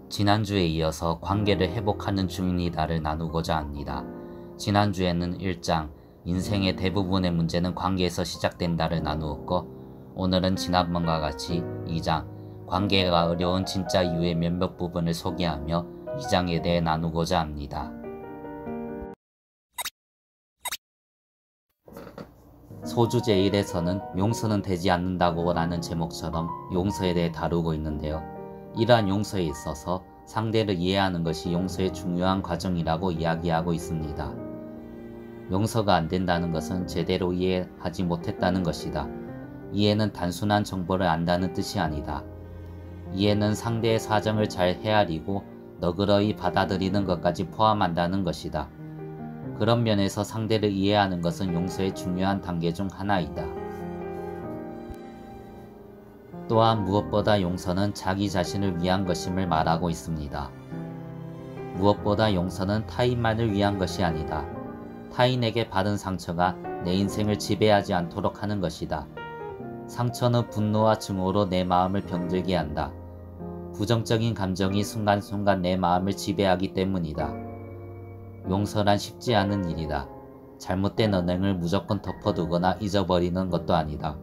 지난주에 이어서 관계를 회복하는 중이다를 나누고자 합니다. 지난주에는 1장 인생의 대부분의 문제는 관계에서 시작된다를 나누었고, 오늘은 지난번과 같이 2장 관계가 어려운 진짜 이유의 몇몇 부분을 소개하며 2장에 대해 나누고자 합니다. 소주제 1에서는 용서는 되지 않는다고 라는 제목처럼 용서에 대해 다루고 있는데요. 이러한 용서에 있어서 상대를 이해하는 것이 용서의 중요한 과정이라고 이야기하고 있습니다. 용서가 안 된다는 것은 제대로 이해하지 못했다는 것이다. 이해는 단순한 정보를 안다는 뜻이 아니다. 이해는 상대의 사정을 잘 헤아리고 너그러이 받아들이는 것까지 포함한다는 것이다. 그런 면에서 상대를 이해하는 것은 용서의 중요한 단계 중 하나이다. 또한 무엇보다 용서는 자기 자신을 위한 것임을 말하고 있습니다. 무엇보다 용서는 타인만을 위한 것이 아니다. 타인에게 받은 상처가 내 인생을 지배하지 않도록 하는 것이다. 상처는 분노와 증오로 내 마음을 병들게 한다. 부정적인 감정이 순간순간 내 마음을 지배하기 때문이다. 용서란 쉽지 않은 일이다. 잘못된 언행을 무조건 덮어두거나 잊어버리는 것도 아니다.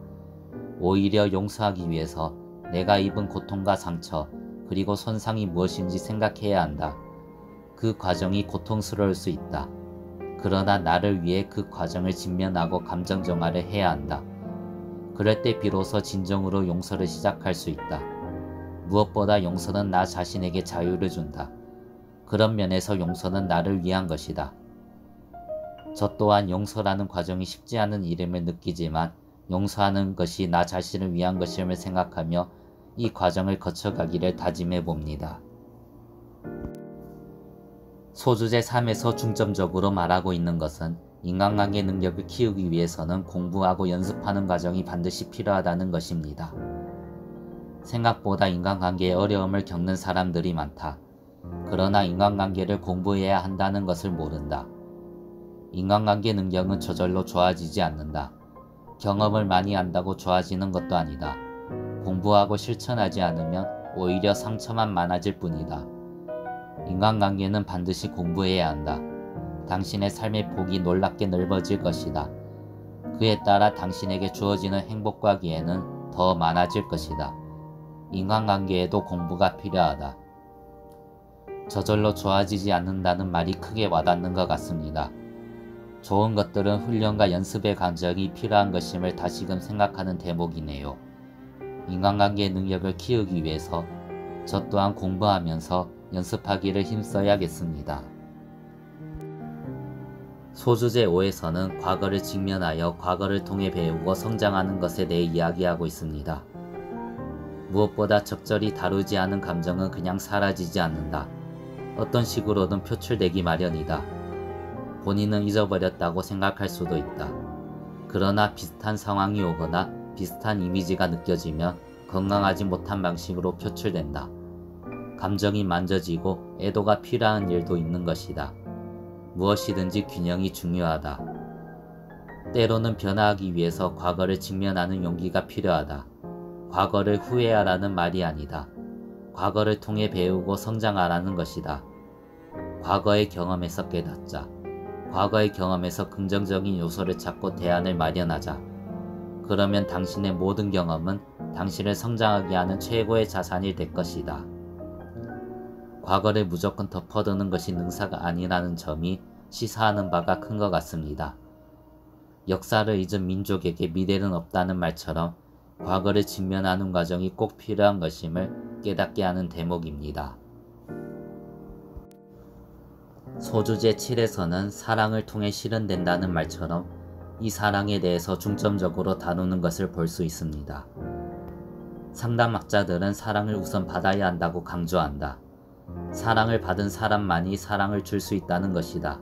오히려 용서하기 위해서 내가 입은 고통과 상처, 그리고 손상이 무엇인지 생각해야 한다. 그 과정이 고통스러울 수 있다. 그러나 나를 위해 그 과정을 직면하고 감정 정화를 해야 한다. 그럴 때 비로소 진정으로 용서를 시작할 수 있다. 무엇보다 용서는 나 자신에게 자유를 준다. 그런 면에서 용서는 나를 위한 것이다. 저 또한 용서라는 과정이 쉽지 않은 일임을 느끼지만 용서하는 것이 나 자신을 위한 것임을 생각하며 이 과정을 거쳐가기를 다짐해 봅니다. 소주제 3에서 중점적으로 말하고 있는 것은 인간관계 능력을 키우기 위해서는 공부하고 연습하는 과정이 반드시 필요하다는 것입니다. 생각보다 인간관계에 어려움을 겪는 사람들이 많다. 그러나 인간관계를 공부해야 한다는 것을 모른다. 인간관계 능력은 저절로 좋아지지 않는다. 경험을 많이 한다고 좋아지는 것도 아니다. 공부하고 실천하지 않으면 오히려 상처만 많아질 뿐이다. 인간관계는 반드시 공부해야 한다. 당신의 삶의 폭이 놀랍게 넓어질 것이다. 그에 따라 당신에게 주어지는 행복과 기회는 더 많아질 것이다. 인간관계에도 공부가 필요하다. 저절로 좋아지지 않는다는 말이 크게 와닿는 것 같습니다. 좋은 것들은 훈련과 연습의 과정이 필요한 것임을 다시금 생각하는 대목이네요. 인간관계의 능력을 키우기 위해서 저 또한 공부하면서 연습하기를 힘써야겠습니다. 소주제 5에서는 과거를 직면하여 과거를 통해 배우고 성장하는 것에 대해 이야기하고 있습니다. 무엇보다 적절히 다루지 않은 감정은 그냥 사라지지 않는다. 어떤 식으로든 표출되기 마련이다. 본인은 잊어버렸다고 생각할 수도 있다. 그러나 비슷한 상황이 오거나 비슷한 이미지가 느껴지면 건강하지 못한 방식으로 표출된다. 감정이 만져지고 애도가 필요한 일도 있는 것이다. 무엇이든지 균형이 중요하다. 때로는 변화하기 위해서 과거를 직면하는 용기가 필요하다. 과거를 후회하라는 말이 아니다. 과거를 통해 배우고 성장하라는 것이다. 과거의 경험에서 깨닫자. 과거의 경험에서 긍정적인 요소를 찾고 대안을 마련하자. 그러면 당신의 모든 경험은 당신을 성장하게 하는 최고의 자산이 될 것이다. 과거를 무조건 덮어두는 것이 능사가 아니라는 점이 시사하는 바가 큰 것 같습니다. 역사를 잊은 민족에게 미래는 없다는 말처럼 과거를 직면하는 과정이 꼭 필요한 것임을 깨닫게 하는 대목입니다. 소주제 7에서는 사랑을 통해 실현된다는 말처럼 이 사랑에 대해서 중점적으로 다루는 것을 볼 수 있습니다. 상담학자들은 사랑을 우선 받아야 한다고 강조한다. 사랑을 받은 사람만이 사랑을 줄 수 있다는 것이다.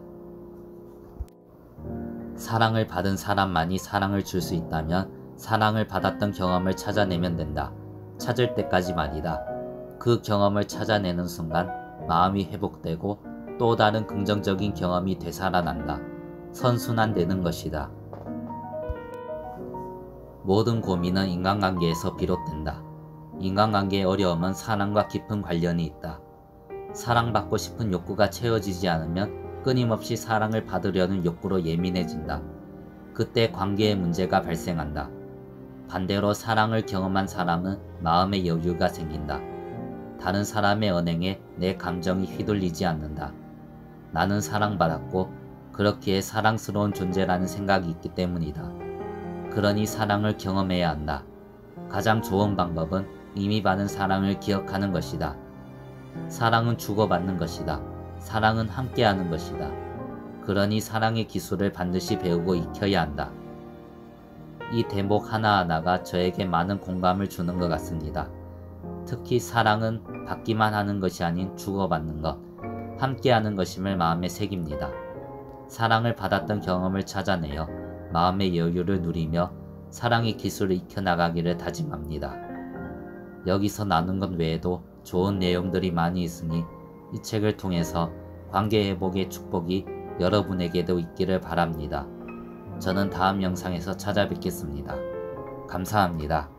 사랑을 받은 사람만이 사랑을 줄 수 있다면 사랑을 받았던 경험을 찾아내면 된다. 찾을 때까지 말이다. 그 경험을 찾아내는 순간 마음이 회복되고 또 다른 긍정적인 경험이 되살아난다. 선순환되는 것이다. 모든 고민은 인간관계에서 비롯된다. 인간관계의 어려움은 사랑과 깊은 관련이 있다. 사랑받고 싶은 욕구가 채워지지 않으면 끊임없이 사랑을 받으려는 욕구로 예민해진다. 그때 관계에 문제가 발생한다. 반대로 사랑을 경험한 사람은 마음의 여유가 생긴다. 다른 사람의 언행에 내 감정이 휘둘리지 않는다. 나는 사랑받았고 그렇기에 사랑스러운 존재라는 생각이 있기 때문이다. 그러니 사랑을 경험해야 한다. 가장 좋은 방법은 이미 받은 사랑을 기억하는 것이다. 사랑은 주고받는 것이다. 사랑은 함께하는 것이다. 그러니 사랑의 기술을 반드시 배우고 익혀야 한다. 이 대목 하나하나가 저에게 많은 공감을 주는 것 같습니다. 특히 사랑은 받기만 하는 것이 아닌 주고받는 것, 함께하는 것임을 마음에 새깁니다. 사랑을 받았던 경험을 찾아내어 마음의 여유를 누리며 사랑의 기술을 익혀나가기를 다짐합니다. 여기서 나눈 것 외에도 좋은 내용들이 많이 있으니 이 책을 통해서 관계 회복의 축복이 여러분에게도 있기를 바랍니다. 저는 다음 영상에서 찾아뵙겠습니다. 감사합니다.